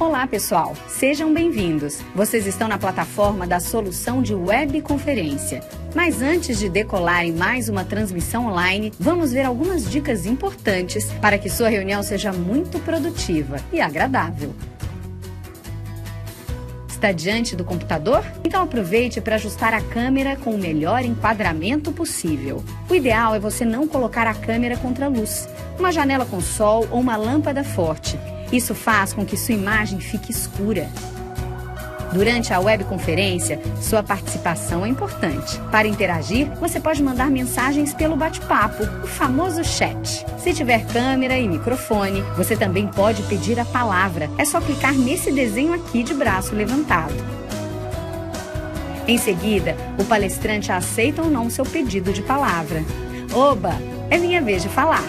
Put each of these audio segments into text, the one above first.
Olá, pessoal! Sejam bem-vindos. Vocês estão na plataforma da solução de webconferência. Mas antes de decolar em mais uma transmissão online, vamos ver algumas dicas importantes para que sua reunião seja muito produtiva e agradável. Está diante do computador? Então aproveite para ajustar a câmera com o melhor enquadramento possível. O ideal é você não colocar a câmera contra a luz, uma janela com sol ou uma lâmpada forte. Isso faz com que sua imagem fique escura. Durante a webconferência, sua participação é importante. Para interagir, você pode mandar mensagens pelo bate-papo, o famoso chat. Se tiver câmera e microfone, você também pode pedir a palavra. É só clicar nesse desenho aqui de braço levantado. Em seguida, o palestrante aceita ou não seu pedido de palavra. Oba, é minha vez de falar.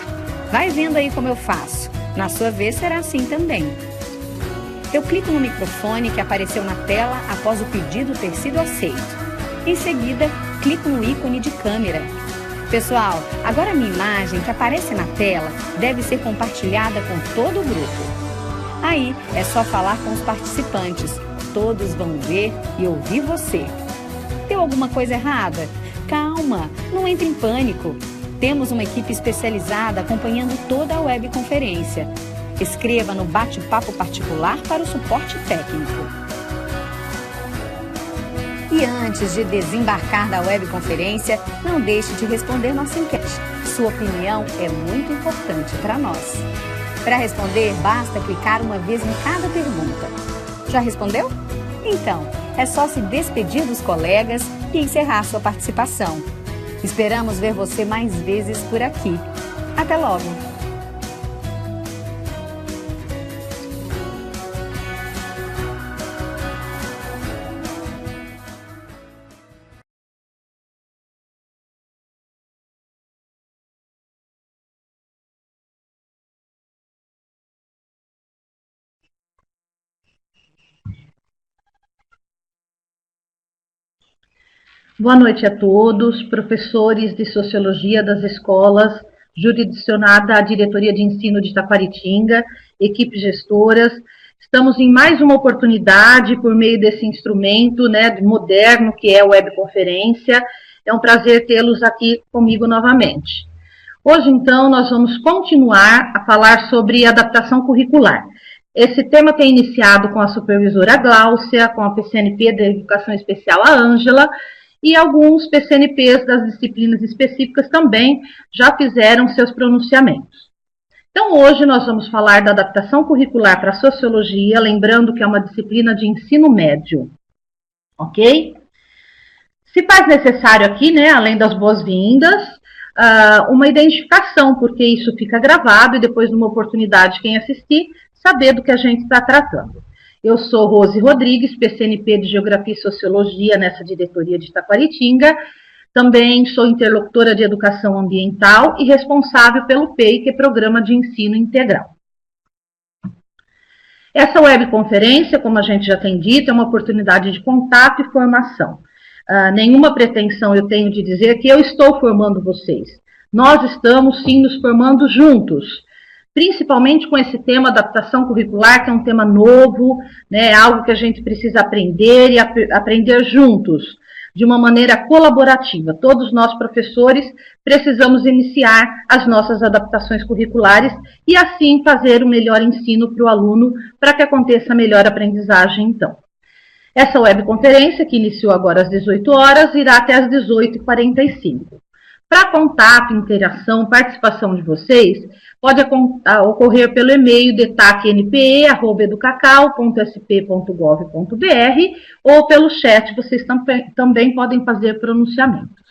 Vai vendo aí como eu faço. Na sua vez será assim também. Eu clico no microfone que apareceu na tela após o pedido ter sido aceito. Em seguida, clico no ícone de câmera. Pessoal, agora a minha imagem que aparece na tela deve ser compartilhada com todo o grupo. Aí é só falar com os participantes. Todos vão ver e ouvir você. Deu alguma coisa errada? Calma, não entre em pânico. Temos uma equipe especializada acompanhando toda a webconferência. Escreva no bate-papo particular para o suporte técnico. E antes de desembarcar da webconferência, não deixe de responder nossa enquete. Sua opinião é muito importante para nós. Para responder, basta clicar uma vez em cada pergunta. Já respondeu? Então, é só se despedir dos colegas e encerrar sua participação. Esperamos ver você mais vezes por aqui. Até logo! Boa noite a todos, professores de Sociologia das escolas, jurisdicionada à Diretoria de Ensino de Taquaritinga, equipes gestoras. Estamos em mais uma oportunidade por meio desse instrumento moderno que é a webconferência. É um prazer tê-los aqui comigo novamente. Hoje, então, nós vamos continuar a falar sobre adaptação curricular. Esse tema tem iniciado com a supervisora Gláucia, com a PCNP da Educação Especial, a Ângela, e alguns PCNPs das disciplinas específicas também já fizeram seus pronunciamentos. Então, hoje nós vamos falar da adaptação curricular para a Sociologia, lembrando que é uma disciplina de ensino médio, ok? Se faz necessário aqui, além das boas-vindas, uma identificação, porque isso fica gravado e depois, numa oportunidade, quem assistir, saber do que a gente está tratando. Eu sou Rose Rodrigues, PCNP de Geografia e Sociologia nessa diretoria de Taquaritinga. Também sou interlocutora de Educação Ambiental e responsável pelo PEI, que é Programa de Ensino Integral. Essa webconferência, como a gente já tem dito, é uma oportunidade de contato e formação. Nenhuma pretensão eu tenho de dizer que eu estou formando vocês. Nós estamos, sim, nos formando juntos. Principalmente com esse tema adaptação curricular, que é um tema novo, algo que a gente precisa aprender e aprender juntos, de uma maneira colaborativa. Todos nós, professores, precisamos iniciar as nossas adaptações curriculares e assim fazer o melhor ensino para o aluno, para que aconteça a melhor aprendizagem, então. Essa webconferência, que iniciou agora às 18 horas, irá até às 18h45. Para contato, interação, participação de vocês, pode ocorrer pelo e-mail detacnpe@educacau.sp.gov.br ou pelo chat, vocês também podem fazer pronunciamentos.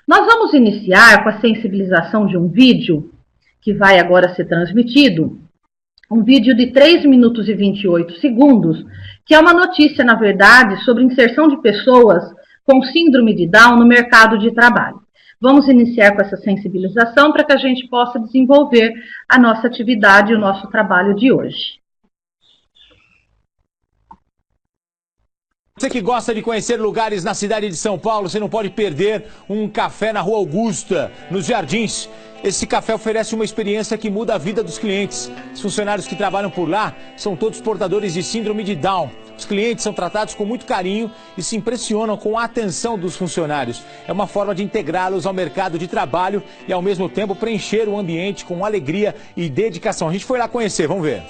Nós vamos iniciar com a sensibilização de um vídeo, que vai agora ser transmitido, um vídeo de 3 minutos e 28 segundos, que é uma notícia, na verdade, sobre inserção de pessoas com síndrome de Down no mercado de trabalho. Vamos iniciar com essa sensibilização para que a gente possa desenvolver a nossa atividade e o nosso trabalho de hoje. Você que gosta de conhecer lugares na cidade de São Paulo, você não pode perder um café na Rua Augusta, nos Jardins. Esse café oferece uma experiência que muda a vida dos clientes. Os funcionários que trabalham por lá são todos portadores de síndrome de Down. Os clientes são tratados com muito carinho e se impressionam com a atenção dos funcionários. É uma forma de integrá-los ao mercado de trabalho e, ao mesmo tempo, preencher o ambiente com alegria e dedicação. A gente foi lá conhecer, vamos ver.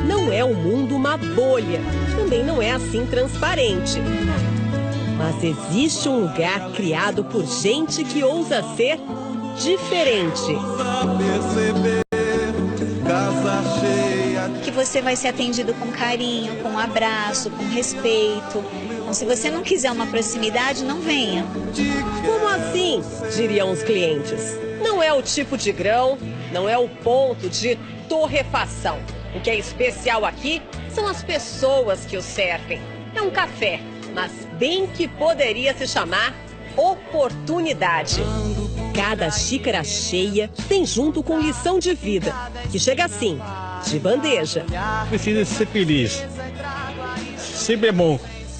Não é o mundo uma bolha, também não é assim transparente. Mas existe um lugar criado por gente que ousa ser diferente. Que você vai ser atendido com carinho, com abraço, com respeito. Então, se você não quiser uma proximidade, não venha. Como assim? Diriam os clientes. Não é o tipo de grão, não é o ponto de torrefação. O que é especial aqui são as pessoas que o servem. É um café, mas bem que poderia se chamar oportunidade. Cada xícara cheia vem junto com lição de vida, que chega assim, de bandeja. Precisa ser feliz. Sempre é bom.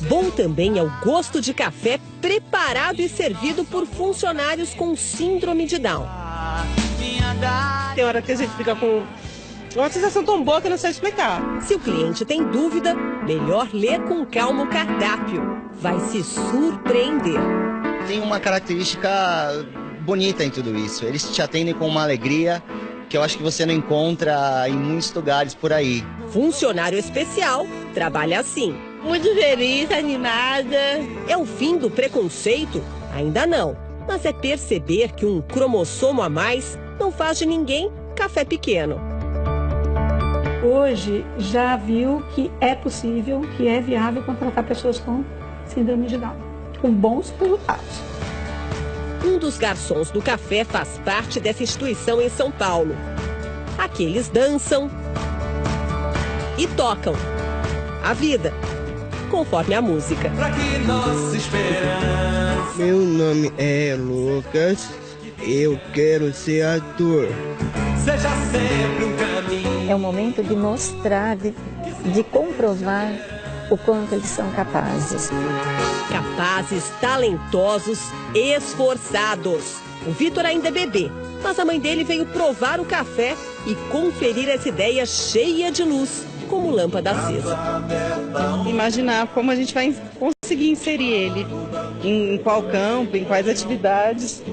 Bom também é o gosto de café preparado e servido por funcionários com síndrome de Down. Tem hora que a gente fica com uma sensação tão boa que eu não sei explicar. Se o cliente tem dúvida, melhor ler com calma o cardápio. Vai se surpreender. Tem uma característica bonita em tudo isso. Eles te atendem com uma alegria que eu acho que você não encontra em muitos lugares por aí. Funcionário especial trabalha assim. Muito feliz, animada. É o fim do preconceito? Ainda não. Mas é perceber que um cromossomo a mais não faz de ninguém café pequeno. Hoje já viu que é possível, que é viável contratar pessoas com síndrome de Down, com bons resultados. Um dos garçons do café faz parte dessa instituição em São Paulo. Aqui eles dançam e tocam a vida, conforme a música. Meu nome é Lucas, eu quero ser ator. Seja sempre um caminho. É o momento de mostrar, de comprovar o quanto eles são capazes. Capazes, talentosos, esforçados. O Vitor ainda é bebê, mas a mãe dele veio provar o café e conferir essa ideia cheia de luz, como lâmpada acesa. Imaginar como a gente vai conseguir inserir ele, em qual campo, em quais atividades.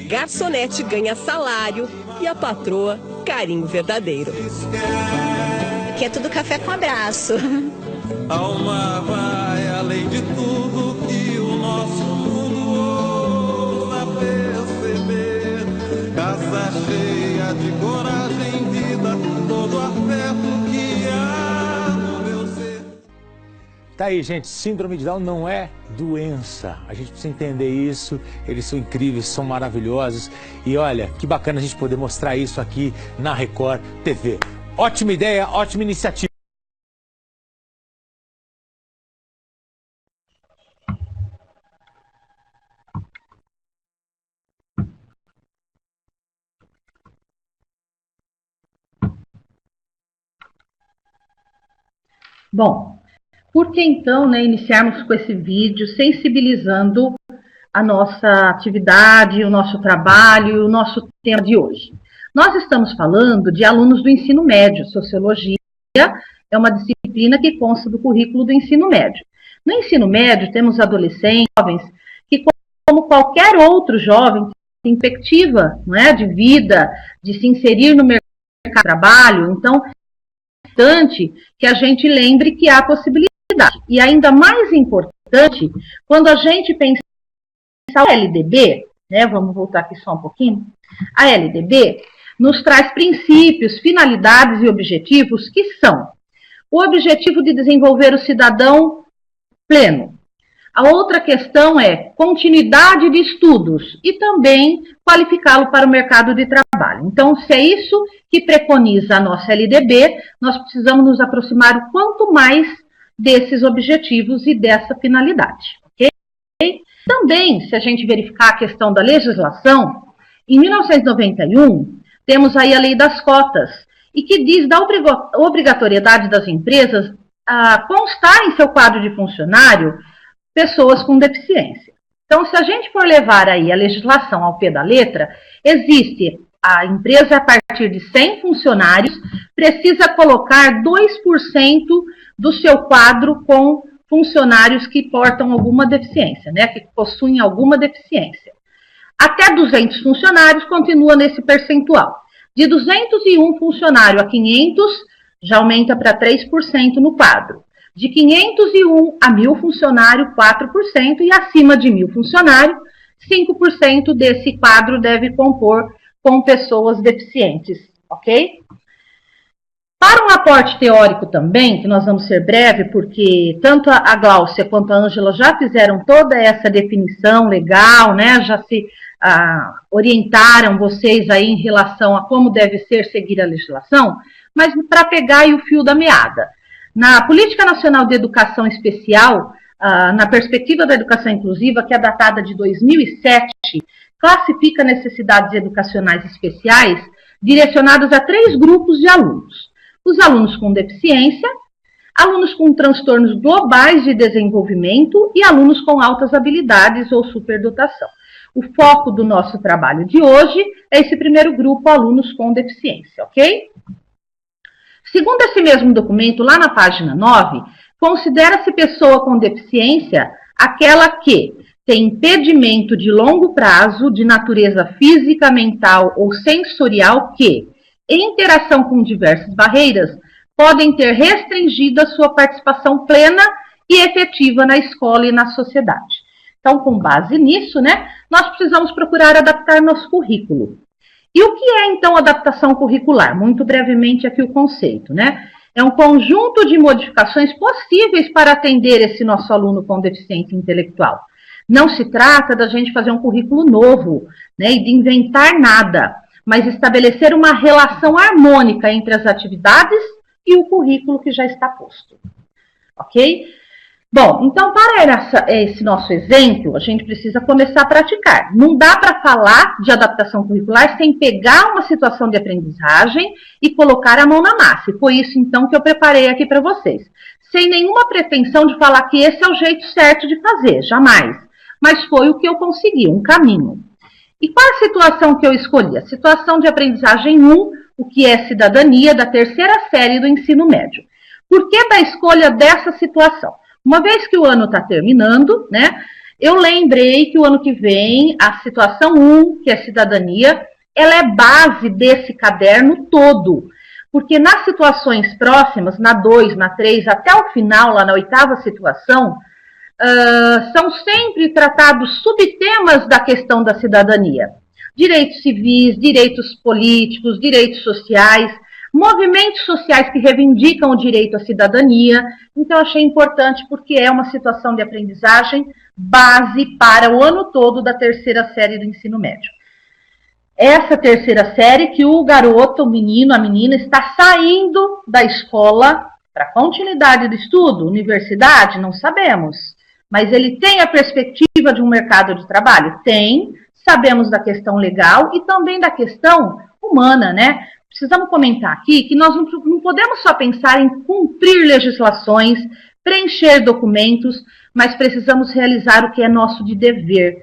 Garçonete ganha salário e a patroa carinho verdadeiro. Aqui é tudo café com abraço. Alma vai além de tudo que o nosso mundo ousa perceber. Casa cheia de coragem, vida, todo afeto que há no meu ser. Tá aí, gente, síndrome de Down não é doença. A gente precisa entender isso. Eles são incríveis, são maravilhosos. E olha, que bacana a gente poder mostrar isso aqui na Record TV. Ótima ideia, ótima iniciativa. Bom, por que então, iniciarmos com esse vídeo sensibilizando a nossa atividade, o nosso trabalho e o nosso tema de hoje? Nós estamos falando de alunos do ensino médio. Sociologia é uma disciplina que consta do currículo do ensino médio. No ensino médio, temos adolescentes, jovens, que, como qualquer outro jovem, tem perspectiva, de vida, de se inserir no mercado de trabalho. Então, é importante que a gente lembre que há possibilidade. E ainda mais importante, quando a gente pensa a LDB, vamos voltar aqui só um pouquinho, a LDB nos traz princípios, finalidades e objetivos que são o objetivo de desenvolver o cidadão pleno. A outra questão é continuidade de estudos e também qualificá-lo para o mercado de trabalho. Então, se é isso que preconiza a nossa LDB, nós precisamos nos aproximar o quanto mais desses objetivos e dessa finalidade. Okay? Também, se a gente verificar a questão da legislação, em 1991, temos aí a lei das cotas, e que diz da obrigatoriedade das empresas a constar em seu quadro de funcionário pessoas com deficiência. Então, se a gente for levar aí a legislação ao pé da letra, existe a empresa a partir de 100 funcionários, precisa colocar 2% do seu quadro com funcionários que portam alguma deficiência, né, que possuem alguma deficiência. Até 200 funcionários continua nesse percentual. De 201 funcionários a 500, já aumenta para 3% no quadro. De 501 a 1.000 funcionários, 4%, e acima de 1.000 funcionários, 5% desse quadro deve compor com pessoas deficientes, ok? Para um aporte teórico também, que nós vamos ser breve, porque tanto a Gláucia quanto a Ângela já fizeram toda essa definição legal, né? Já se orientaram vocês aí em relação a como deve seguir a legislação, mas para pegar aí o fio da meada. Na Política Nacional de Educação Especial, na perspectiva da educação inclusiva, que é datada de 2007, classifica necessidades educacionais especiais direcionadas a 3 grupos de alunos. Os alunos com deficiência, alunos com transtornos globais de desenvolvimento e alunos com altas habilidades ou superdotação. O foco do nosso trabalho de hoje é esse primeiro grupo, alunos com deficiência, ok? Segundo esse mesmo documento, lá na página 9, considera-se pessoa com deficiência aquela que tem impedimento de longo prazo de natureza física, mental ou sensorial que, em interação com diversas barreiras, podem ter restringido a sua participação plena e efetiva na escola e na sociedade. Então, com base nisso, né, nós precisamos procurar adaptar nosso currículo. E o que é, então, adaptação curricular? Muito brevemente aqui o conceito, né? É um conjunto de modificações possíveis para atender esse nosso aluno com deficiência intelectual. Não se trata da gente fazer um currículo novo, né, e de inventar nada, mas estabelecer uma relação harmônica entre as atividades e o currículo que já está posto. Ok? Bom, então, para esse nosso exemplo, a gente precisa começar a praticar. Não dá para falar de adaptação curricular sem pegar uma situação de aprendizagem e colocar a mão na massa. E foi isso, então, que eu preparei aqui para vocês. Sem nenhuma pretensão de falar que esse é o jeito certo de fazer, jamais. Mas foi o que eu consegui, um caminho. E qual a situação que eu escolhi? A situação de aprendizagem 1, o que é cidadania, da 3ª série do ensino médio. Por que da escolha dessa situação? Uma vez que o ano está terminando, né, eu lembrei que o ano que vem, a situação 1, que é cidadania, ela é base desse caderno todo. Porque nas situações próximas, na 2, na 3, até o final, lá na 8ª situação, são sempre tratados subtemas da questão da cidadania. Direitos civis, direitos políticos, direitos sociais, movimentos sociais que reivindicam o direito à cidadania. Então, achei importante porque é uma situação de aprendizagem base para o ano todo da 3ª série do ensino médio. Essa 3ª série que o garoto, o menino, a menina está saindo da escola para continuidade do estudo, universidade, não sabemos. Mas ele tem a perspectiva de um mercado de trabalho? Tem. Sabemos da questão legal e também da questão humana, né? Precisamos comentar aqui que nós não podemos só pensar em cumprir legislações, preencher documentos, mas precisamos realizar o que é nosso de dever.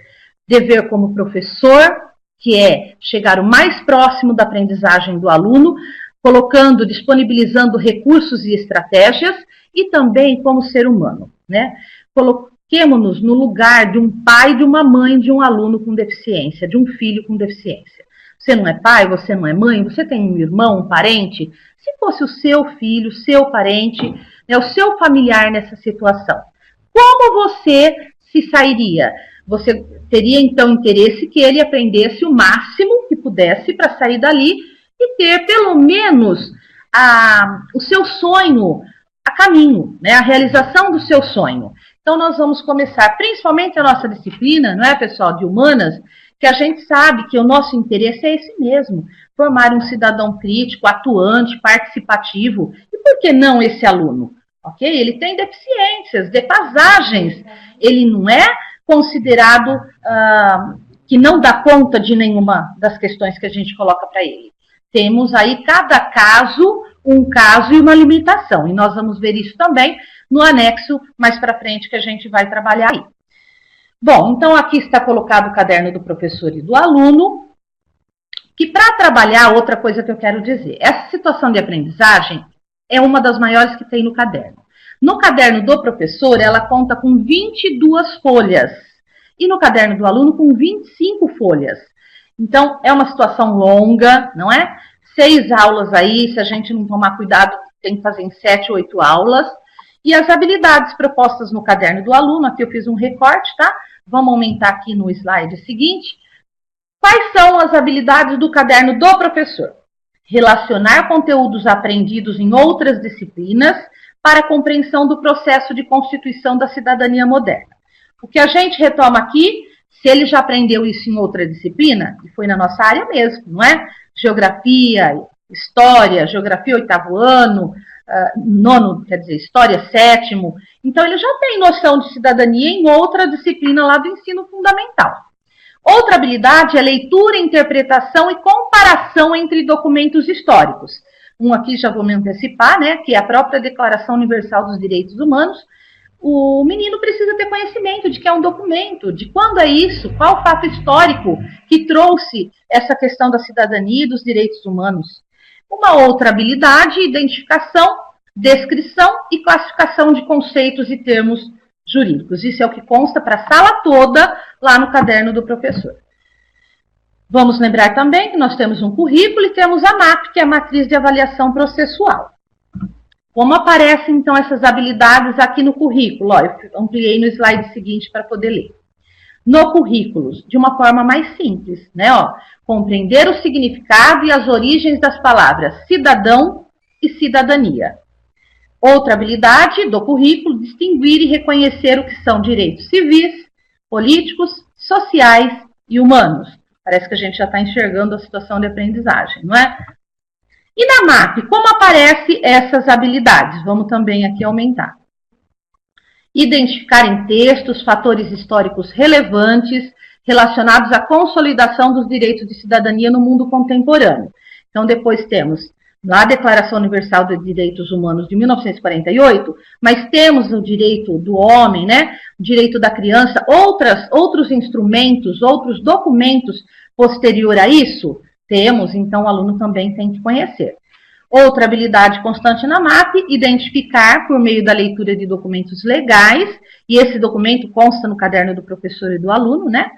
Dever como professor, que é chegar o mais próximo da aprendizagem do aluno, colocando, disponibilizando recursos e estratégias, e também como ser humano, né? Coloquemo-nos no lugar de um pai, de uma mãe, de um aluno com deficiência, de um filho com deficiência. Você não é pai, você não é mãe, você tem um irmão, um parente? Se fosse o seu filho, seu parente, né, o seu familiar nessa situação, como você se sairia? Você teria, então, interesse que ele aprendesse o máximo que pudesse para sair dali e ter, pelo menos, o seu sonho a caminho, né, a realização do seu sonho. Então, nós vamos começar, principalmente a nossa disciplina, não é, pessoal, de humanas, que a gente sabe que o nosso interesse é esse mesmo, formar um cidadão crítico, atuante, participativo. E por que não esse aluno? Ok? Ele tem deficiências, defasagens, ele não é considerado que não dá conta de nenhuma das questões que a gente coloca para ele. Temos aí cada caso, um caso e uma limitação, e nós vamos ver isso também no anexo mais para frente que a gente vai trabalhar aí. Bom, então aqui está colocado o caderno do professor e do aluno, que para trabalhar, outra coisa que eu quero dizer, essa situação de aprendizagem é uma das maiores que tem no caderno. No caderno do professor, ela conta com 22 folhas, e no caderno do aluno com 25 folhas. Então, é uma situação longa, não é? 6 aulas aí, se a gente não tomar cuidado, tem que fazer em 7, 8 aulas. E as habilidades propostas no caderno do aluno, aqui eu fiz um recorte, tá? Vamos aumentar aqui no slide seguinte. Quais são as habilidades do caderno do professor? Relacionar conteúdos aprendidos em outras disciplinas para a compreensão do processo de constituição da cidadania moderna. O que a gente retoma aqui, se ele já aprendeu isso em outra disciplina, e foi na nossa área mesmo, não é? Geografia, história, geografia 8º ano, nono, quer dizer, história 7º. Então, ele já tem noção de cidadania em outra disciplina lá do ensino fundamental. Outra habilidade é leitura, interpretação e comparação entre documentos históricos. Um aqui já vou me antecipar, né, que é a própria Declaração Universal dos Direitos Humanos. O menino precisa ter conhecimento de que é um documento, de quando é isso, qual o fato histórico que trouxe essa questão da cidadania e dos direitos humanos. Uma outra habilidade, identificação, descrição e classificação de conceitos e termos jurídicos. Isso é o que consta para a sala toda lá no caderno do professor. Vamos lembrar também que nós temos um currículo e temos a MAP, que é a Matriz de Avaliação Processual. Como aparecem, então, essas habilidades aqui no currículo? Ó, eu ampliei no slide seguinte para poder ler. No currículo, de uma forma mais simples, né? Ó, compreender o significado e as origens das palavras cidadão e cidadania. Outra habilidade do currículo, distinguir e reconhecer o que são direitos civis, políticos, sociais e humanos. Parece que a gente já está enxergando a situação de aprendizagem, não é? E na MAP, como aparecem essas habilidades? Vamos também aqui aumentar. Identificar em textos fatores históricos relevantes relacionados à consolidação dos direitos de cidadania no mundo contemporâneo. Então, depois temos lá a Declaração Universal dos Direitos Humanos de 1948, mas temos o direito do homem, né? O direito da criança, outros instrumentos, outros documentos posterior a isso. Temos, então o aluno também tem que conhecer. Outra habilidade constante na MAP, identificar por meio da leitura de documentos legais, e esse documento consta no caderno do professor e do aluno, né?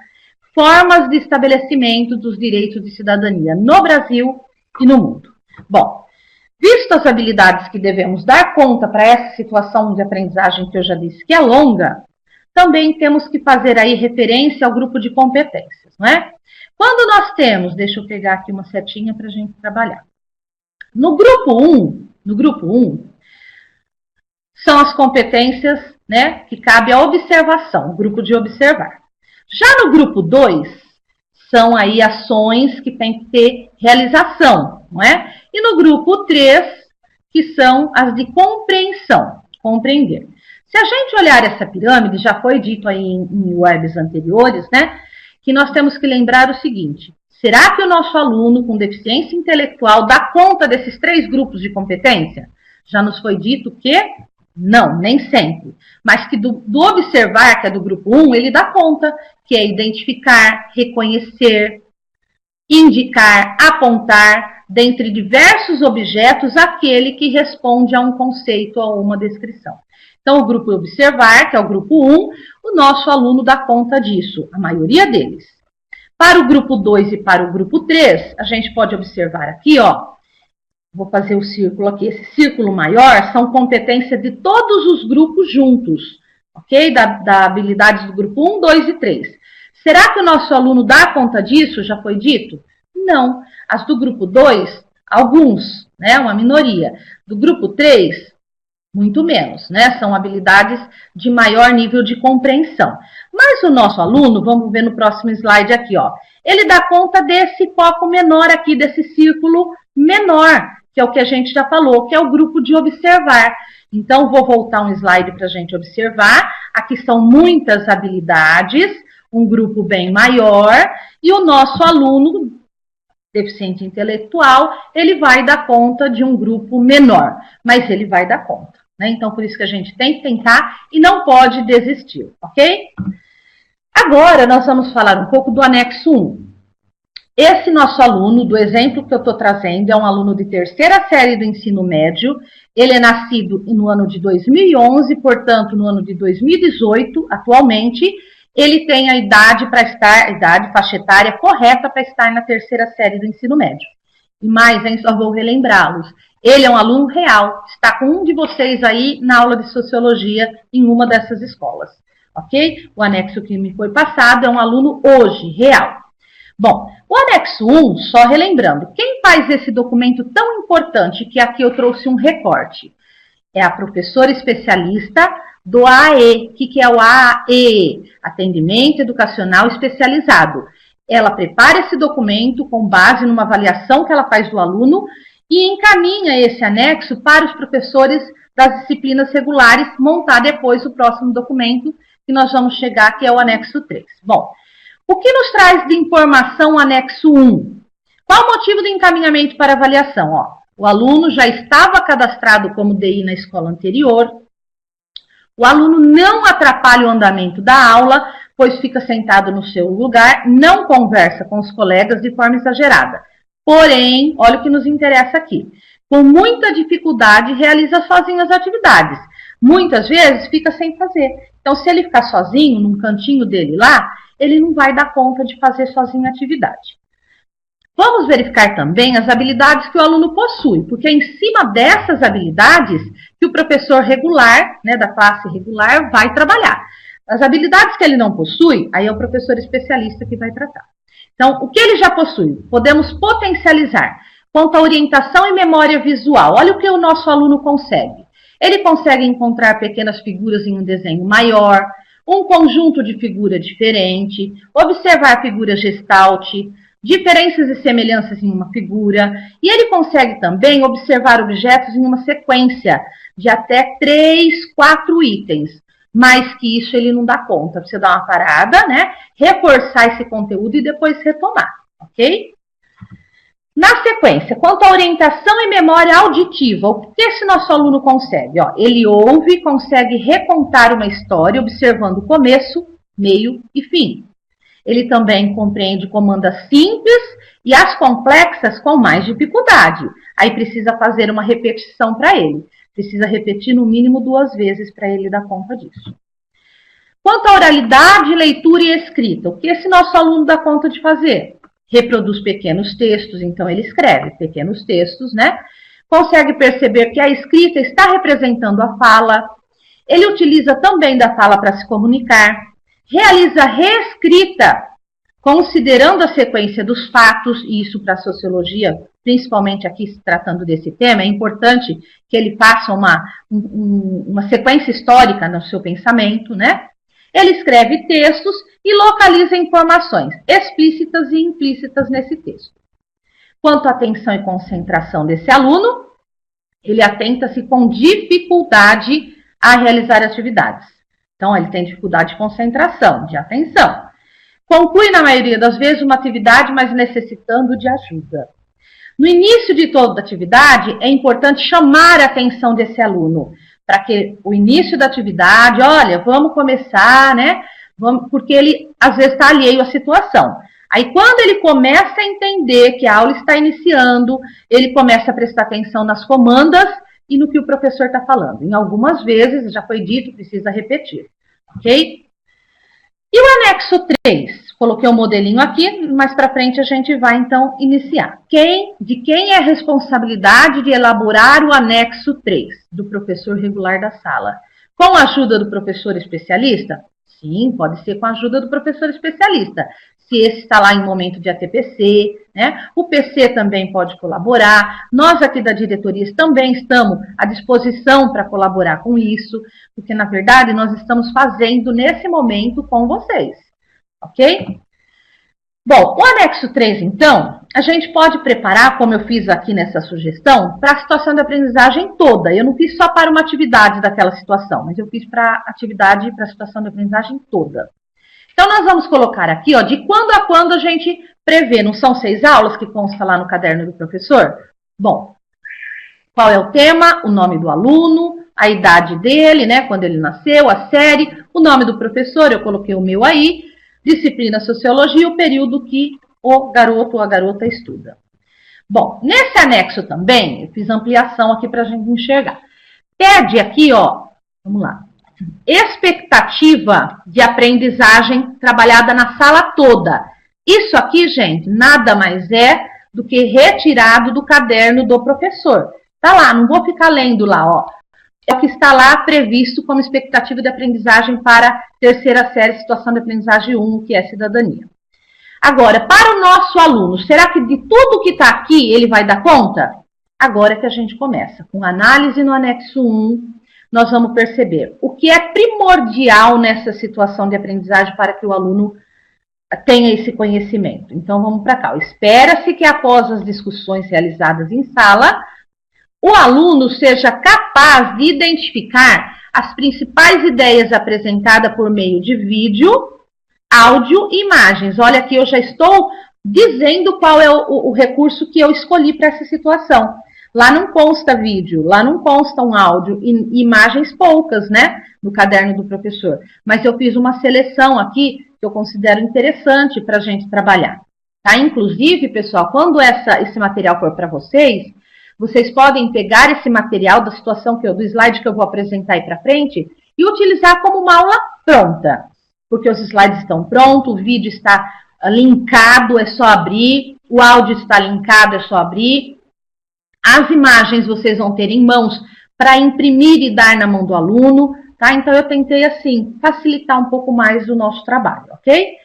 Formas de estabelecimento dos direitos de cidadania no Brasil e no mundo. Bom, visto as habilidades que devemos dar conta para essa situação de aprendizagem que eu já disse que é longa, também temos que fazer aí referência ao grupo de competências, não é? Quando nós temos, deixa eu pegar aqui uma setinha para a gente trabalhar. No grupo 1, são as competências, né, que cabe à observação, o grupo de observar. Já no grupo 2, são aí ações que tem que ter realização, não é? E no grupo 3, que são as de compreensão, compreender. Se a gente olhar essa pirâmide, já foi dito aí em webs anteriores, né, que nós temos que lembrar o seguinte: será que o nosso aluno com deficiência intelectual dá conta desses 3 grupos de competência? Já nos foi dito que não, nem sempre. Mas que do observar, que é do grupo 1, ele dá conta, que é identificar, reconhecer, indicar, apontar, dentre diversos objetos, aquele que responde a um conceito ou a uma descrição. Então, o grupo observar, que é o grupo 1, o nosso aluno dá conta disso, a maioria deles. Para o grupo 2 e para o grupo 3, a gente pode observar aqui, ó, vou fazer o círculo aqui, esse círculo maior são competências de todos os grupos juntos, ok? Da habilidade do grupo 1, 2 e 3. Será que o nosso aluno dá conta disso? Já foi dito? Não. As do grupo 2, alguns, né, uma minoria. Do grupo 3, muito menos, né? São habilidades de maior nível de compreensão. Mas o nosso aluno, vamos ver no próximo slide aqui, ó, ele dá conta desse foco menor aqui, desse círculo menor, que é o que a gente já falou, que é o grupo de observar. Então, vou voltar um slide para a gente observar. Aqui são muitas habilidades, um grupo bem maior, e o nosso aluno deficiente intelectual, ele vai dar conta de um grupo menor, mas ele vai dar conta, né? Então, por isso que a gente tem que tentar e não pode desistir, ok? Agora nós vamos falar um pouco do anexo 1. Esse nosso aluno, do exemplo que eu estou trazendo, é um aluno de terceira série do ensino médio. Ele é nascido no ano de 2011, portanto, no ano de 2018, atualmente, ele tem a idade para estar, faixa etária correta para estar na terceira série do ensino médio. E mais, hein, só vou relembrá-los. Ele é um aluno real, está com um de vocês aí na aula de sociologia em uma dessas escolas, ok? O anexo que me foi passado é um aluno hoje, real. Bom, o anexo 1, só relembrando, quem faz esse documento tão importante, que aqui eu trouxe um recorte, é a professora especialista do AE. O que é o AE? Atendimento Educacional Especializado. Ela prepara esse documento com base numa avaliação que ela faz do aluno e encaminha esse anexo para os professores das disciplinas regulares, montar depois o próximo documento que nós vamos chegar, que é o anexo 3. Bom, o que nos traz de informação o anexo 1? Qual o motivo do encaminhamento para avaliação? Ó, o aluno já estava cadastrado como DI na escola anterior, o aluno não atrapalha o andamento da aula, pois fica sentado no seu lugar, não conversa com os colegas de forma exagerada. Porém, olha o que nos interessa aqui, com muita dificuldade realiza sozinho as atividades. Muitas vezes fica sem fazer. Então, se ele ficar sozinho, num cantinho dele lá, ele não vai dar conta de fazer sozinho a atividade. Vamos verificar também as habilidades que o aluno possui, porque é em cima dessas habilidades que o professor regular, né, da classe regular, vai trabalhar. As habilidades que ele não possui, aí é o professor especialista que vai tratar. Então, o que ele já possui? Podemos potencializar. Quanto à orientação e memória visual, olha o que o nosso aluno consegue. Ele consegue encontrar pequenas figuras em um desenho maior, um conjunto de figura diferente, observar figuras gestalt, diferenças e semelhanças em uma figura, e ele consegue também observar objetos em uma sequência de até 3, 4 itens. Mais que isso ele não dá conta. Você dá uma parada, né? Reforçar esse conteúdo e depois retomar, ok? Na sequência, quanto à orientação e memória auditiva, o que esse nosso aluno consegue? Ó, ele ouve e consegue recontar uma história observando o começo, meio e fim. Ele também compreende comandas simples e as complexas com mais dificuldade. Aí precisa fazer uma repetição para ele. Precisa repetir no mínimo 2 vezes para ele dar conta disso. Quanto à oralidade, leitura e escrita, o que esse nosso aluno dá conta de fazer? Reproduz pequenos textos, então ele escreve pequenos textos, né? Consegue perceber que a escrita está representando a fala. Ele utiliza também da fala para se comunicar. Realiza reescrita, considerando a sequência dos fatos, e isso para a sociologia, principalmente aqui se tratando desse tema, é importante que ele faça uma sequência histórica no seu pensamento, né? Ele escreve textos e localiza informações explícitas e implícitas nesse texto. Quanto à atenção e concentração desse aluno, ele atenta-se com dificuldade a realizar atividades. Então, ele tem dificuldade de concentração, de atenção. Conclui, na maioria das vezes, uma atividade, mas necessitando de ajuda. No início de toda atividade, é importante chamar a atenção desse aluno, para que o início da atividade, olha, vamos começar, né? Porque ele, às vezes, está alheio à situação. Aí, quando ele começa a entender que a aula está iniciando, ele começa a prestar atenção nas comandas e no que o professor está falando. Em algumas vezes, já foi dito, precisa repetir, ok? E o anexo 3? Coloquei um modelinho aqui, mais para frente a gente vai, então, iniciar. De quem é a responsabilidade de elaborar o anexo 3? Do professor regular da sala. Com a ajuda do professor especialista? Sim, pode ser com a ajuda do professor especialista. Se esse está lá em momento de ATPC, né? O PC também pode colaborar. Nós aqui da diretoria também estamos à disposição para colaborar com isso, porque, na verdade, nós estamos fazendo nesse momento com vocês, ok? Bom, o anexo 3, então, a gente pode preparar, como eu fiz aqui nessa sugestão, para a situação de aprendizagem toda. Eu não fiz só para uma atividade daquela situação, mas eu fiz para a atividade, para a situação de aprendizagem toda. Então, nós vamos colocar aqui, ó, de quando a quando a gente prevê. Não são 6 aulas que consta lá no caderno do professor? Bom, qual é o tema, o nome do aluno, a idade dele, né, quando ele nasceu, a série, o nome do professor, eu coloquei o meu aí, disciplina Sociologia, o período que o garoto ou a garota estuda. Bom, nesse anexo também, eu fiz ampliação aqui para a gente enxergar. Pede aqui, ó, vamos lá, expectativa de aprendizagem trabalhada na sala toda. Isso aqui, gente, nada mais é do que retirado do caderno do professor. Tá lá, não vou ficar lendo lá, ó. É o que está lá previsto como expectativa de aprendizagem para terceira série, situação de aprendizagem 1, que é cidadania. Agora, para o nosso aluno, será que de tudo que está aqui ele vai dar conta? Agora é que a gente começa. Com análise no anexo 1, nós vamos perceber o que é primordial nessa situação de aprendizagem para que o aluno tenha esse conhecimento. Então, vamos para cá. Espera-se que após as discussões realizadas em sala, o aluno seja capaz de identificar as principais ideias apresentadas por meio de vídeo, áudio e imagens. Olha aqui, eu já estou dizendo qual é o recurso que eu escolhi para essa situação. Lá não consta vídeo, lá não consta um áudio e imagens poucas, né, no caderno do professor. Mas eu fiz uma seleção aqui que eu considero interessante para a gente trabalhar. Tá? Inclusive, pessoal, quando esse material for para vocês, vocês podem pegar esse material da situação do slide que eu vou apresentar aí para frente e utilizar como uma aula pronta. Porque os slides estão prontos, o vídeo está linkado, é só abrir, o áudio está linkado, é só abrir. As imagens vocês vão ter em mãos para imprimir e dar na mão do aluno, tá? Então, eu tentei, assim, facilitar um pouco mais o nosso trabalho, ok?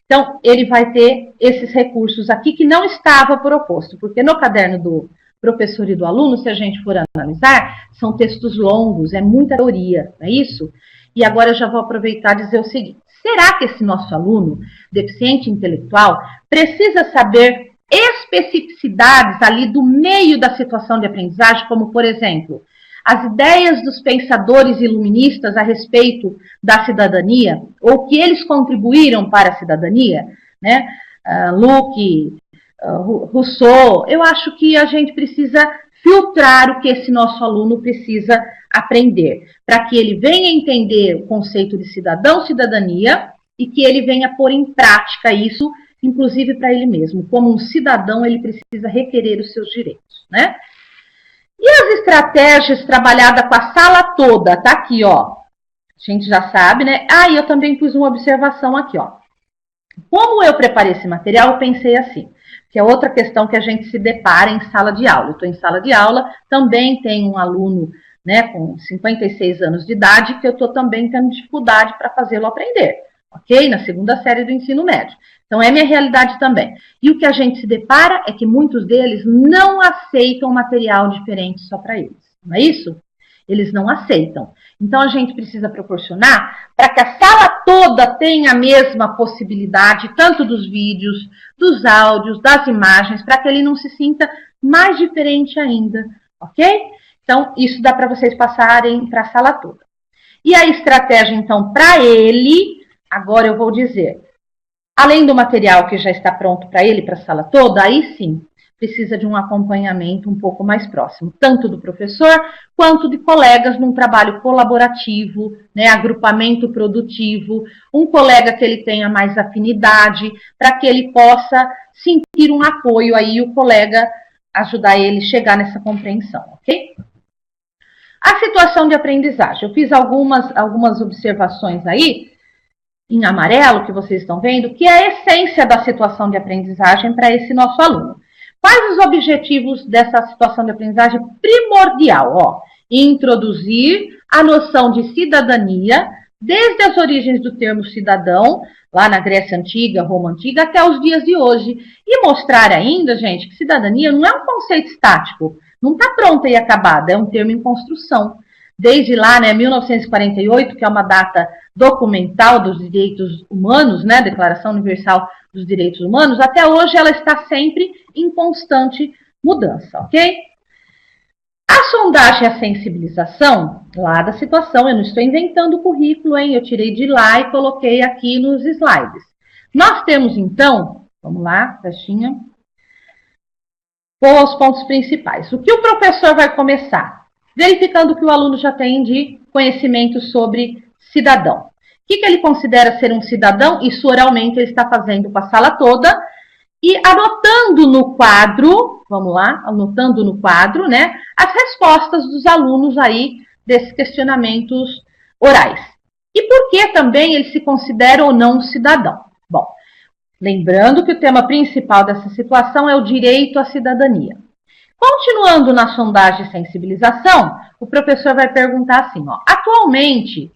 Então, ele vai ter esses recursos aqui que não estava proposto, porque no caderno do professor e do aluno, se a gente for analisar, são textos longos, é muita teoria, não é isso? E agora eu já vou aproveitar e dizer o seguinte, será que esse nosso aluno, deficiente intelectual, precisa saber especificidades ali do meio da situação de aprendizagem, como, por exemplo, as ideias dos pensadores iluministas a respeito da cidadania, ou que eles contribuíram para a cidadania, né? Locke, Rousseau, eu acho que a gente precisa filtrar o que esse nosso aluno precisa aprender, para que ele venha entender o conceito de cidadão-cidadania e que ele venha pôr em prática isso, inclusive para ele mesmo. Como um cidadão, ele precisa requerer os seus direitos, né? E as estratégias trabalhadas com a sala toda, tá aqui, ó. A gente já sabe, né? Ah, e eu também pus uma observação aqui, ó. Como eu preparei esse material, eu pensei assim, que é outra questão que a gente se depara em sala de aula. Eu estou em sala de aula, também tem um aluno, né, com 56 anos de idade, que eu estou também tendo dificuldade para fazê-lo aprender, ok? Na segunda série do ensino médio. Então, é minha realidade também. E o que a gente se depara é que muitos deles não aceitam material diferente só para eles. Não é isso? Eles não aceitam. Então, a gente precisa proporcionar para que a sala toda tenha a mesma possibilidade, tanto dos vídeos, dos áudios, das imagens, para que ele não se sinta mais diferente ainda, ok? Então, isso dá para vocês passarem para a sala toda. E a estratégia, então, para ele, agora eu vou dizer, além do material que já está pronto para ele, para a sala toda, aí sim, precisa de um acompanhamento um pouco mais próximo, tanto do professor, quanto de colegas num trabalho colaborativo, né, agrupamento produtivo, um colega que ele tenha mais afinidade, para que ele possa sentir um apoio aí, e o colega ajudar ele a chegar nessa compreensão, ok? A situação de aprendizagem, eu fiz algumas observações aí, em amarelo, que vocês estão vendo, que é a essência da situação de aprendizagem para esse nosso aluno. Quais os objetivos dessa situação de aprendizagem primordial? Ó, introduzir a noção de cidadania, desde as origens do termo cidadão, lá na Grécia Antiga, Roma Antiga, até os dias de hoje. E mostrar ainda, gente, que cidadania não é um conceito estático, não está pronta e acabada, é um termo em construção. Desde lá, né, 1948, que é uma data documental dos direitos humanos, né, Declaração Universal dos Direitos Humanos, até hoje ela está sempre em constante mudança, ok? A sondagem e a sensibilização, lá da situação, eu não estou inventando o currículo, hein? Eu tirei de lá e coloquei aqui nos slides. Nós temos, então, vamos lá, caixinha, os pontos principais. O que o professor vai começar? Verificando que o aluno já tem de conhecimento sobre cidadão. que ele considera ser um cidadão, isso oralmente ele está fazendo com a sala toda, e anotando no quadro, vamos lá, anotando no quadro, né, as respostas dos alunos aí desses questionamentos orais. E por que também ele se considera ou não um cidadão? Bom, lembrando que o tema principal dessa situação é o direito à cidadania. Continuando na sondagem de sensibilização, o professor vai perguntar assim, ó, atualmente,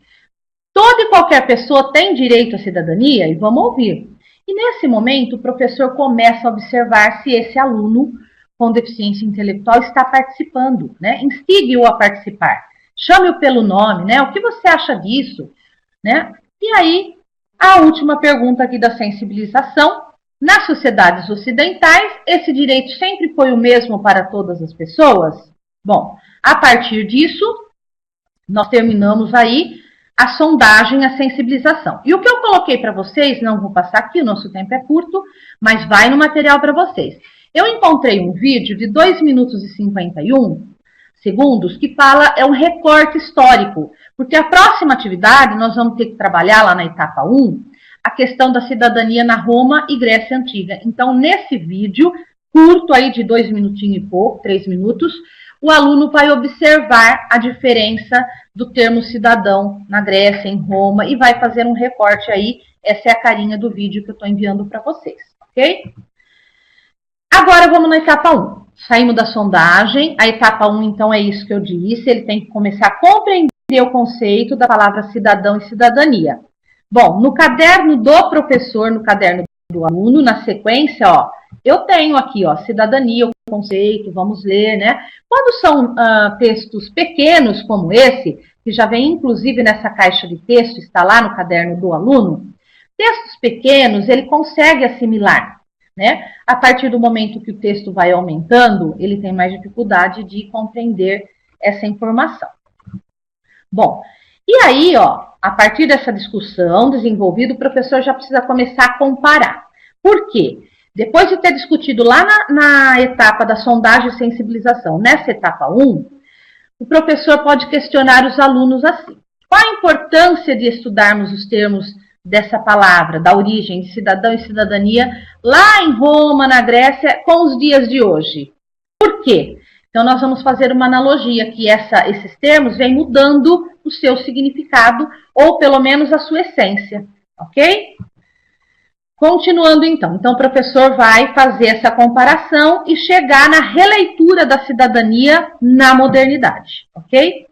toda e qualquer pessoa tem direito à cidadania? E vamos ouvir. E nesse momento, o professor começa a observar se esse aluno com deficiência intelectual está participando, né? Instigue-o a participar. Chame-o pelo nome, né? O que você acha disso? Né? E aí, a última pergunta aqui da sensibilização. Nas sociedades ocidentais, esse direito sempre foi o mesmo para todas as pessoas? Bom, a partir disso, nós terminamos aí a sondagem, a sensibilização. E o que eu coloquei para vocês, não vou passar aqui, o nosso tempo é curto, mas vai no material para vocês. Eu encontrei um vídeo de 2 minutos e 51 segundos que fala, é um recorte histórico, porque a próxima atividade nós vamos ter que trabalhar lá na etapa 1, a questão da cidadania na Roma e Grécia Antiga. Então, nesse vídeo, curto aí de 2 minutinhos e pouco, 3 minutos, o aluno vai observar a diferença do termo cidadão na Grécia, em Roma, e vai fazer um recorte aí. Essa é a carinha do vídeo que eu estou enviando para vocês, ok? Agora vamos na etapa 1. Saímos da sondagem. A etapa 1, então, é isso que eu disse. Ele tem que começar a compreender o conceito da palavra cidadão e cidadania. Bom, no caderno do professor, no caderno do aluno, na sequência, ó, eu tenho aqui, ó, cidadania, o conceito, vamos ler, né? Quando são textos pequenos como esse, que já vem inclusive nessa caixa de texto, está lá no caderno do aluno, textos pequenos ele consegue assimilar, né? A partir do momento que o texto vai aumentando, ele tem mais dificuldade de compreender essa informação. Bom, e aí, ó, a partir dessa discussão desenvolvida, o professor já precisa começar a comparar. Por quê? Depois de ter discutido lá na etapa da sondagem e sensibilização, nessa etapa 1, o professor pode questionar os alunos assim. Qual a importância de estudarmos os termos dessa palavra, da origem de cidadão e cidadania, lá em Roma, na Grécia, com os dias de hoje? Por quê? Então, nós vamos fazer uma analogia, que esses termos vêm mudando o seu significado, ou pelo menos a sua essência, ok? Continuando, então. Então, o professor vai fazer essa comparação e chegar na releitura da cidadania na modernidade, ok?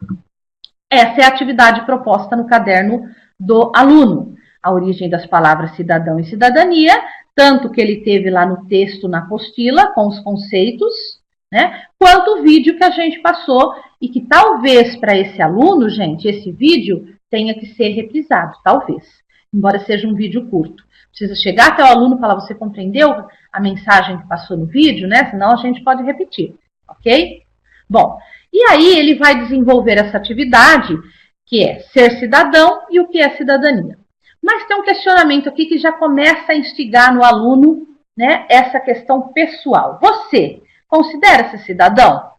Essa é a atividade proposta no caderno do aluno. A origem das palavras cidadão e cidadania, tanto que ele teve lá no texto, na apostila, com os conceitos, né? Quanto o vídeo que a gente passou e que talvez para esse aluno, gente, esse vídeo tenha que ser reprisado, talvez, embora seja um vídeo curto. Precisa chegar até o aluno e falar, você compreendeu a mensagem que passou no vídeo, né? Senão a gente pode repetir, ok? Bom, e aí ele vai desenvolver essa atividade, que é ser cidadão e o que é cidadania. Mas tem um questionamento aqui que já começa a instigar no aluno, né, essa questão pessoal. Você considera-se cidadão?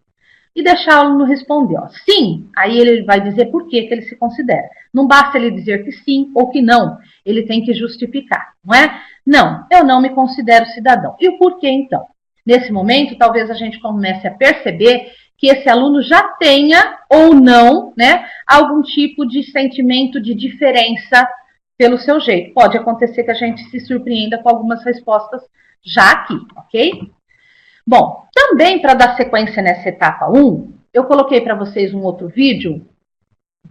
E deixar o aluno responder, ó, sim. Aí ele vai dizer por que ele se considera. Não basta ele dizer que sim ou que não. Ele tem que justificar, não é? Não, eu não me considero cidadão. E o porquê, então? Nesse momento, talvez a gente comece a perceber que esse aluno já tenha ou não, né, algum tipo de sentimento de diferença pelo seu jeito. Pode acontecer que a gente se surpreenda com algumas respostas já aqui, ok? Bom, também para dar sequência nessa etapa 1, eu coloquei para vocês um outro vídeo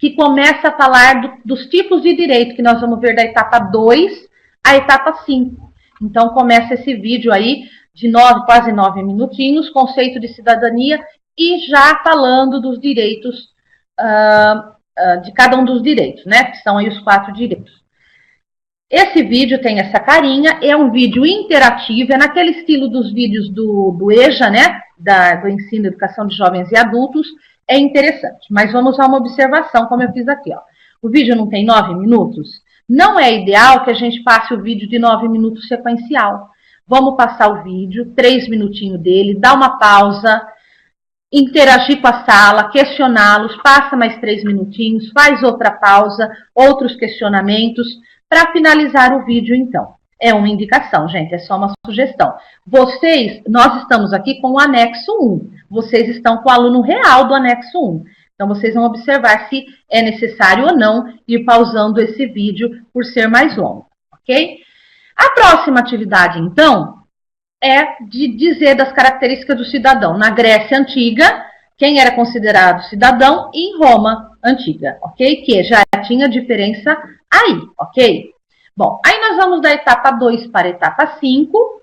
que começa a falar dos tipos de direito que nós vamos ver da etapa 2 à etapa 5. Então, começa esse vídeo aí de quase 9 minutinhos, conceito de cidadania, e já falando dos direitos, de cada um dos direitos, né? Que são aí os 4 direitos. Esse vídeo tem essa carinha, é um vídeo interativo, é naquele estilo dos vídeos do EJA, né? Do Ensino e Educação de Jovens e Adultos, é interessante. Mas vamos a uma observação, como eu fiz aqui, ó. O vídeo não tem 9 minutos? Não é ideal que a gente passe o vídeo de 9 minutos sequencial. Vamos passar o vídeo, 3 minutinhos dele, dá uma pausa, interagir com a sala, questioná-los, passa mais 3 minutinhos, faz outra pausa, outros questionamentos, para finalizar o vídeo, então. É uma indicação, gente, é só uma sugestão. Nós estamos aqui com o anexo 1, vocês estão com o aluno real do anexo 1. Então, vocês vão observar se é necessário ou não ir pausando esse vídeo por ser mais longo, ok? A próxima atividade, então, é de dizer das características do cidadão. Na Grécia Antiga, quem era considerado cidadão, e em Roma Antiga, ok? Que já tinha diferença aí, ok? Bom, aí nós vamos da etapa 2 para a etapa 5.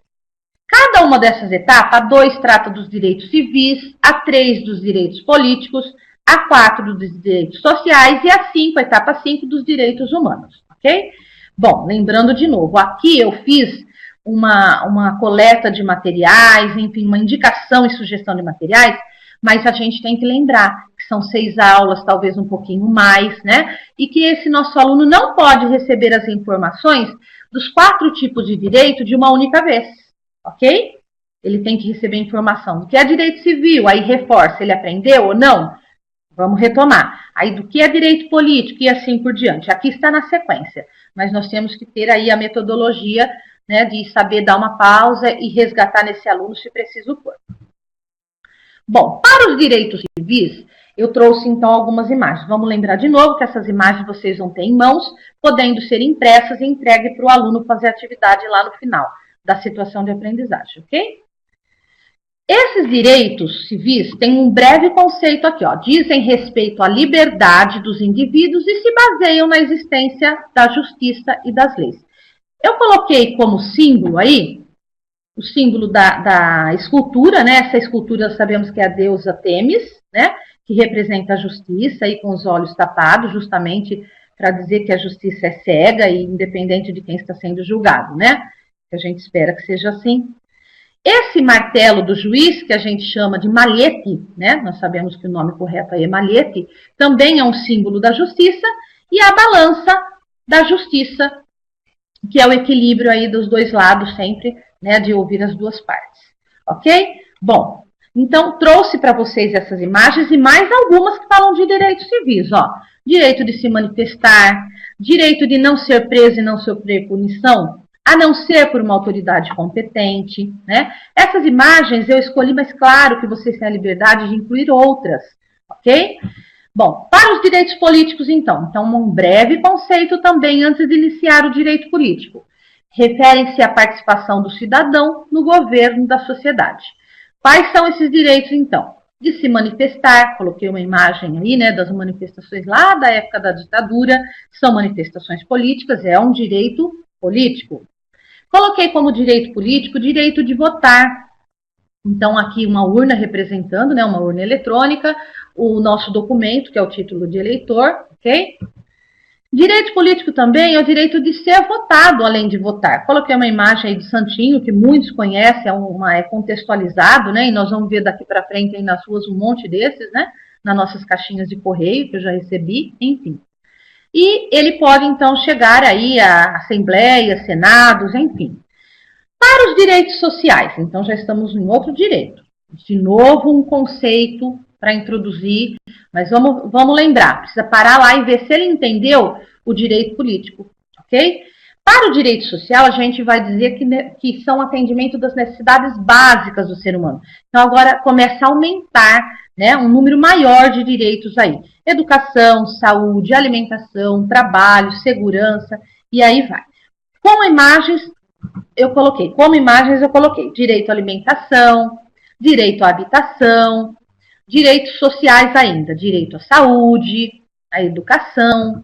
Cada uma dessas etapas, a 2 trata dos direitos civis, a 3 dos direitos políticos, a 4 dos direitos sociais e a 5, a etapa 5, dos direitos humanos, ok? Bom, lembrando de novo, aqui eu fiz uma coleta de materiais, enfim, uma indicação e sugestão de materiais, mas a gente tem que lembrar que são 6 aulas, talvez um pouquinho mais, né? E que esse nosso aluno não pode receber as informações dos 4 tipos de direito de uma única vez, ok? Ele tem que receber informação do que é direito civil, aí reforça, ele aprendeu ou não? Vamos retomar. Aí do que é direito político e assim por diante. Aqui está na sequência, mas nós temos que ter aí a metodologia, né, de saber dar uma pausa e resgatar nesse aluno se preciso for. Bom, para os direitos civis, eu trouxe então algumas imagens. Vamos lembrar de novo que essas imagens vocês vão ter em mãos, podendo ser impressas e entregue para o aluno fazer a atividade lá no final da situação de aprendizagem, ok? Esses direitos civis têm um breve conceito aqui, ó. Dizem respeito à liberdade dos indivíduos e se baseiam na existência da justiça e das leis. Eu coloquei como símbolo aí, o símbolo da escultura, né? Essa escultura sabemos que é a deusa Temis, né? Que representa a justiça aí com os olhos tapados, justamente para dizer que a justiça é cega e independente de quem está sendo julgado, né? Que a gente espera que seja assim. Esse martelo do juiz, que a gente chama de malhete, né? Nós sabemos que o nome correto aí é malhete, também é um símbolo da justiça, e a balança da justiça, que é o equilíbrio aí dos dois lados sempre, né, de ouvir as duas partes, ok? Bom, então trouxe para vocês essas imagens e mais algumas que falam de direitos civis, ó. Direito de se manifestar, direito de não ser preso e não sofrer punição, a não ser por uma autoridade competente, né? Essas imagens eu escolhi, mas claro que vocês têm a liberdade de incluir outras, ok? Bom, para os direitos políticos, então um breve conceito também antes de iniciar o direito político. Referem-se à participação do cidadão no governo da sociedade. Quais são esses direitos, então? De se manifestar, coloquei uma imagem aí, né, das manifestações lá da época da ditadura, são manifestações políticas, é um direito político. Coloquei como direito político, direito de votar. Então, aqui uma urna representando, né, uma urna eletrônica, o nosso documento, que é o título de eleitor, ok? Direito político também é o direito de ser votado, além de votar. Coloquei uma imagem aí do Santinho, que muitos conhecem, é contextualizado, né? E nós vamos ver daqui para frente aí nas ruas um monte desses, né? Nas nossas caixinhas de correio, que eu já recebi, enfim. E ele pode, então, chegar aí a assembleias, senados, enfim. Para os direitos sociais, então já estamos em outro direito. De novo, um conceito para introduzir, mas vamos lembrar, precisa parar lá e ver se ele entendeu o direito político, ok? Para o direito social, a gente vai dizer que são atendimento das necessidades básicas do ser humano. Então, agora começa a aumentar, né, um número maior de direitos aí. Educação, saúde, alimentação, trabalho, segurança, e aí vai. Como imagens, eu coloquei direito à alimentação, direito à habitação, direitos sociais ainda, direito à saúde, à educação,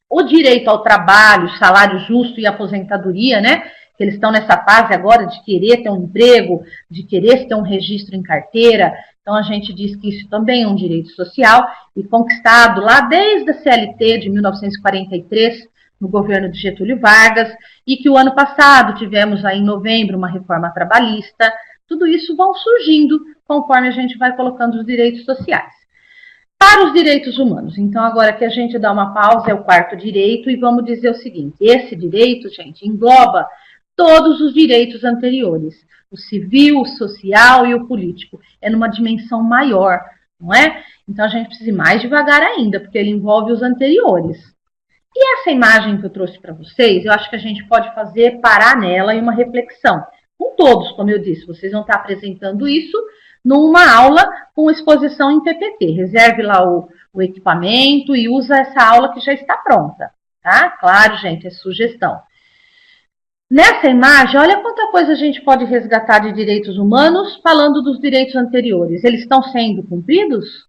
o direito ao trabalho, salário justo e aposentadoria, né? Que eles estão nessa fase agora de querer ter um emprego, de querer ter um registro em carteira. Então, a gente diz que isso também é um direito social e conquistado lá desde a CLT de 1943, no governo de Getúlio Vargas, e que o ano passado tivemos aí em novembro uma reforma trabalhista. Tudo isso vão surgindo conforme a gente vai colocando os direitos sociais. Para os direitos humanos, então agora que a gente dá uma pausa, é o 4º direito, e vamos dizer o seguinte, esse direito, gente, engloba todos os direitos anteriores, o civil, o social e o político. É numa dimensão maior, não é? Então a gente precisa ir mais devagar ainda, porque ele envolve os anteriores. E essa imagem que eu trouxe para vocês, eu acho que a gente pode parar nela em uma reflexão. Com todos, como eu disse, vocês vão estar apresentando isso numa aula com exposição em PPT. Reserve lá o equipamento e usa essa aula que já está pronta, tá? Claro, gente, é sugestão. Nessa imagem, olha quanta coisa a gente pode resgatar de direitos humanos falando dos direitos anteriores. Eles estão sendo cumpridos?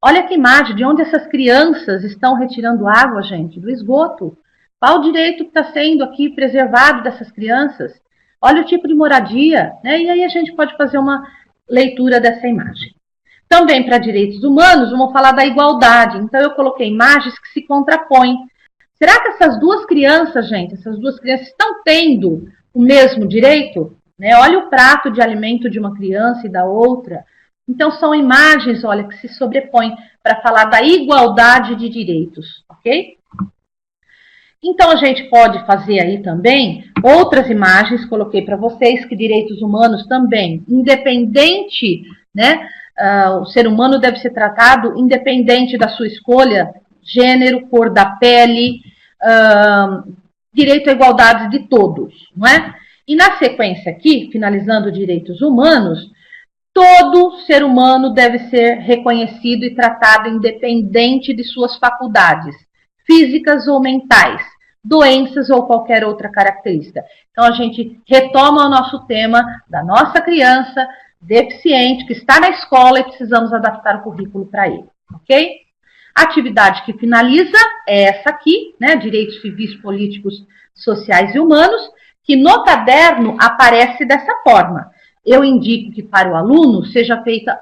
Olha que imagem, de onde essas crianças estão retirando água, gente, do esgoto. Qual o direito que está sendo aqui preservado dessas crianças? Olha o tipo de moradia, né? E aí a gente pode fazer uma leitura dessa imagem. Também para direitos humanos, vamos falar da igualdade. Então eu coloquei imagens que se contrapõem. Será que essas duas crianças, gente, estão tendo o mesmo direito? Né? Olha o prato de alimento de uma criança e da outra. Então, são imagens, olha, que se sobrepõem para falar da igualdade de direitos, ok? Então, a gente pode fazer aí também outras imagens, coloquei para vocês, que direitos humanos também, independente, né? O ser humano deve ser tratado independente da sua escolha, gênero, cor da pele, direito à igualdade de todos, não é? E na sequência aqui, finalizando direitos humanos, todo ser humano deve ser reconhecido e tratado independente de suas faculdades, físicas ou mentais, doenças ou qualquer outra característica. Então, a gente retoma o nosso tema da nossa criança deficiente, que está na escola e precisamos adaptar o currículo para ele, ok? A atividade que finaliza é essa aqui, né? Direitos civis, políticos, sociais e humanos, que no caderno aparece dessa forma. Eu indico que para o aluno seja feita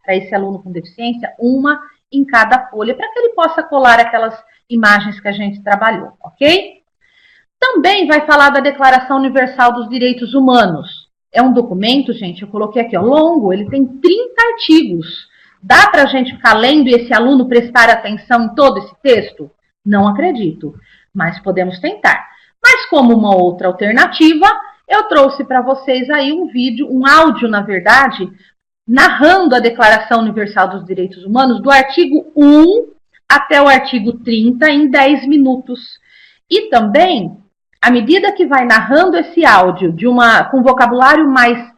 para esse aluno com deficiência, uma em cada folha, para que ele possa colar aquelas imagens que a gente trabalhou, ok? Também vai falar da Declaração Universal dos Direitos Humanos. É um documento, gente, eu coloquei aqui, ó, longo, ele tem 30 artigos. Dá para a gente ficar lendo e esse aluno prestar atenção em todo esse texto? Não acredito, mas podemos tentar. Mas como uma outra alternativa, eu trouxe para vocês aí um vídeo, um áudio, na verdade, narrando a Declaração Universal dos Direitos Humanos, do artigo 1 até o artigo 30, em 10 minutos. E também, à medida que vai narrando esse áudio com vocabulário mais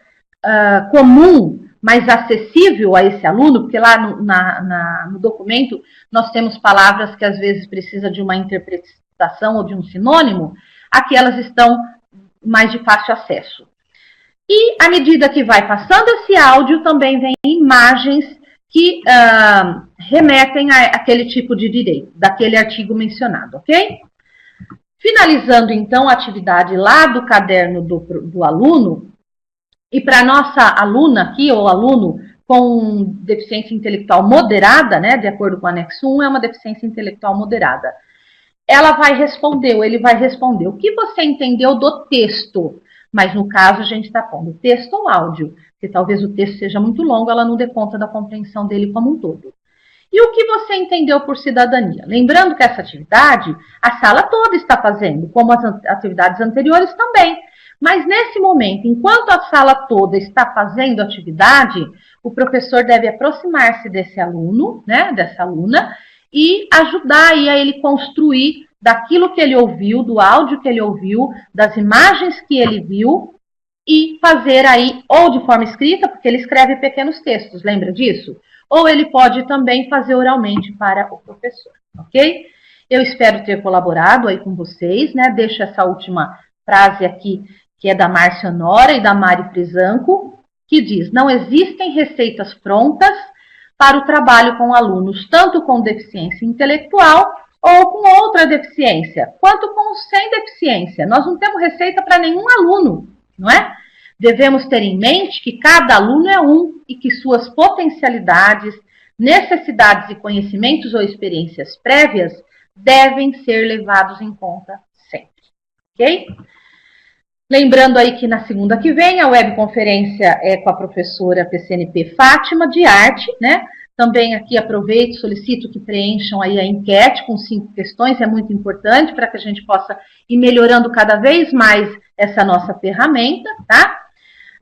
comum, mais acessível a esse aluno, porque lá no documento nós temos palavras que às vezes precisam de uma interpretação ou de um sinônimo, aqui elas estão mais de fácil acesso. E à medida que vai passando esse áudio, também vem imagens que remetem àquele tipo de direito, daquele artigo mencionado, ok? Finalizando, então, a atividade lá do caderno do aluno, e para a nossa aluna aqui, ou aluno com deficiência intelectual moderada, né, de acordo com o anexo 1, é uma deficiência intelectual moderada. Ela vai responder, ou ele vai responder, o que você entendeu do texto? Mas no caso a gente está pondo texto ou áudio, porque talvez o texto seja muito longo, ela não dê conta da compreensão dele como um todo. E o que você entendeu por cidadania? Lembrando que essa atividade, a sala toda está fazendo, como as atividades anteriores também. Mas nesse momento, enquanto a sala toda está fazendo a atividade, o professor deve aproximar-se desse aluno, né, dessa aluna, e ajudar aí a ele construir daquilo que ele ouviu, do áudio que ele ouviu, das imagens que ele viu, e fazer aí, ou de forma escrita, porque ele escreve pequenos textos, lembra disso? Ou ele pode também fazer oralmente para o professor, ok? Eu espero ter colaborado aí com vocês, né? Deixo essa última frase aqui, que é da Márcia Honora e da Mari Frisanco, que diz: não existem receitas prontas para o trabalho com alunos, tanto com deficiência intelectual ou com outra deficiência, quanto com sem deficiência. Nós não temos receita para nenhum aluno, não é? Devemos ter em mente que cada aluno é um e que suas potencialidades, necessidades e conhecimentos ou experiências prévias devem ser levados em conta sempre, ok? Lembrando aí que na segunda que vem a webconferência é com a professora PCNP Fátima, de arte, né? Também aqui aproveito, solicito que preencham aí a enquete com 5 questões, é muito importante para que a gente possa ir melhorando cada vez mais essa nossa ferramenta, tá?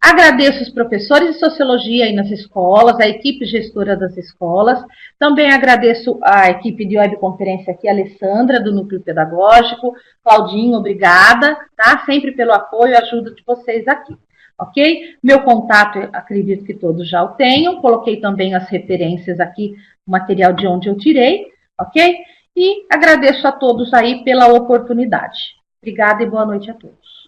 Agradeço os professores de sociologia aí nas escolas, a equipe gestora das escolas. Também agradeço a equipe de webconferência aqui, a Alessandra, do Núcleo Pedagógico. Claudinho, obrigada, tá? Sempre pelo apoio e ajuda de vocês aqui, ok? Meu contato, acredito que todos já o tenham. Coloquei também as referências aqui, o material de onde eu tirei, ok? E agradeço a todos aí pela oportunidade. Obrigada e boa noite a todos.